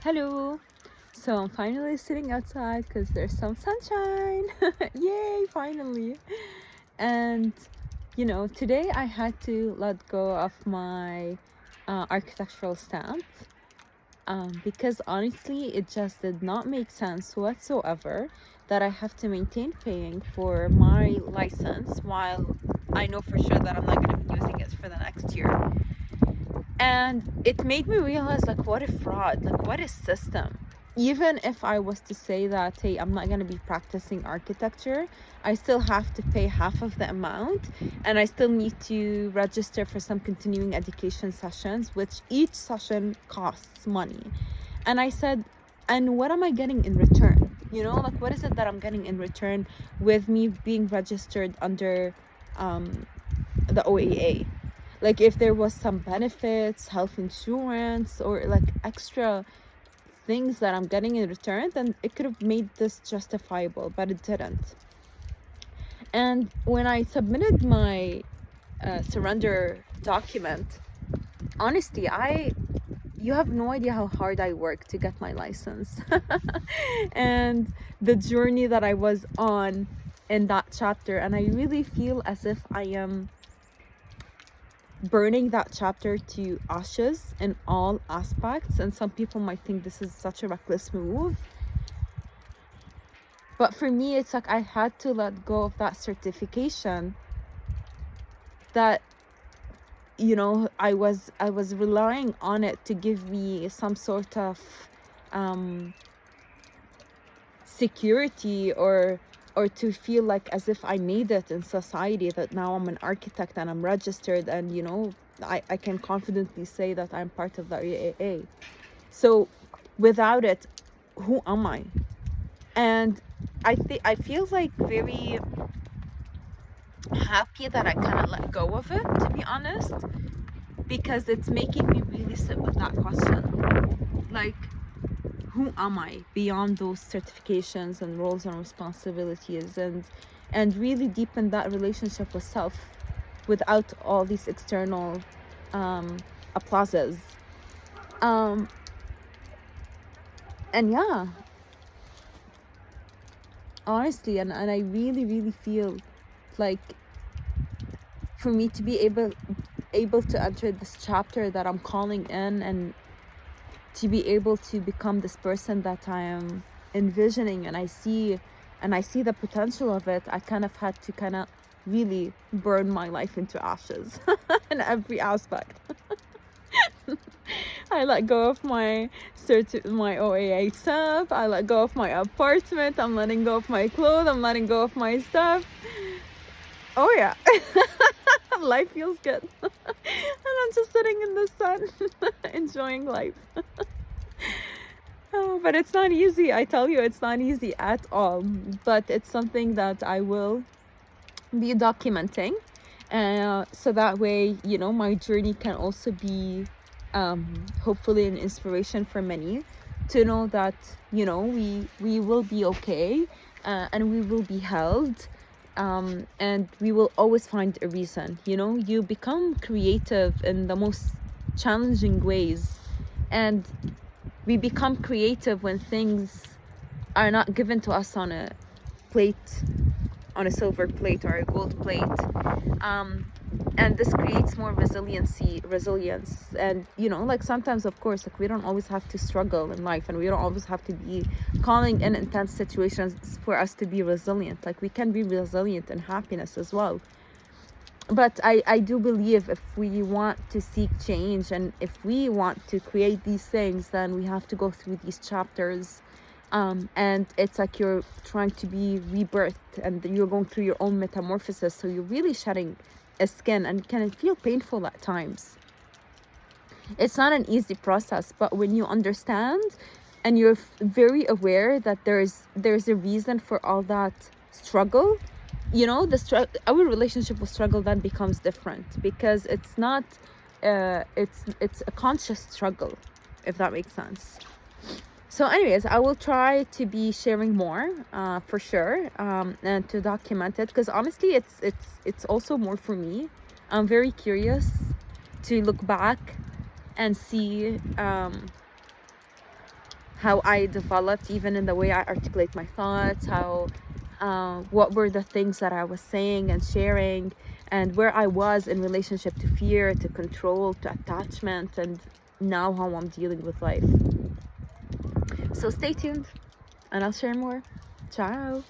Hello. So I'm finally sitting outside because there's some sunshine. Yay, finally. And today I had to let go of my architectural stamp because honestly, it just did not make sense whatsoever that I have to maintain paying for my license while I know for sure that I'm not going to be using it for the next year. And it made me realize, like, what a fraud, like, what a system. Even if I was to say that, hey, I'm not going to be practicing architecture, I still have to pay half of the amount, and I still need to register for some continuing education sessions, which each session costs money. And I said, and what am I getting in return? Like, what is it that I'm getting in return with me being registered under the OAA? Like, if there was some benefits, health insurance, or like extra things that I'm getting in return, then it could have made this justifiable, but it didn't. And when I submitted my surrender document, honestly, you have no idea how hard I worked to get my license. And the journey that I was on in that chapter, and I really feel as if I am burning that chapter to ashes in all aspects. And some people might think this is such a reckless move, but for me, it's like I had to let go of that certification that I was relying on it to give me some sort of security, or to feel like as if I made it in society, that now I'm an architect and I'm registered, and I can confidently say that I'm part of the AAA. So without it, who am I? And I feel like very happy that I kind of let go of it, to be honest, because it's making me really sit with that question. Like, who am I beyond those certifications and roles and responsibilities, and really deepen that relationship with self without all these external applauses. And yeah, honestly, and I really, really feel like for me to be able to enter this chapter that I'm calling in, and to be able to become this person that I am envisioning, and I see the potential of it, I kind of had to kind of really burn my life into ashes in every aspect. I let go of my OAA stuff. I let go of my apartment. I'm letting go of my clothes. I'm letting go of my stuff. Oh yeah. Life feels good. And I'm just sitting in the sun enjoying life. Oh, but it's not easy. I tell you, it's not easy at all. But it's something that I will be documenting, so that way, my journey can also be hopefully an inspiration for many to know that we will be okay, and we will be held, and we will always find a reason. You become creative in the most challenging ways, and we become creative when things are not given to us on a plate, on a silver plate or a gold plate. And this creates more resilience. And like, sometimes, of course, like, we don't always have to struggle in life, and we don't always have to be calling in intense situations for us to be resilient. Like, we can be resilient in happiness as well. But I do believe if we want to seek change, and if we want to create these things, then we have to go through these chapters. And it's like you're trying to be rebirthed, and you're going through your own metamorphosis. So you're really shedding a skin, and it can feel painful at times. It's not an easy process, but when you understand and you're very aware that there's a reason for all that struggle, our relationship with struggle then becomes different, because it's not it's a conscious struggle, if that makes sense. So anyways, I will try to be sharing more, for sure, and to document it, because honestly, it's also more for me. I'm very curious to look back and see how I developed even in the way I articulate my thoughts, how what were the things that I was saying and sharing, and where I was in relationship to fear, to control, to attachment, and now how I'm dealing with life. So stay tuned and I'll share more. Ciao.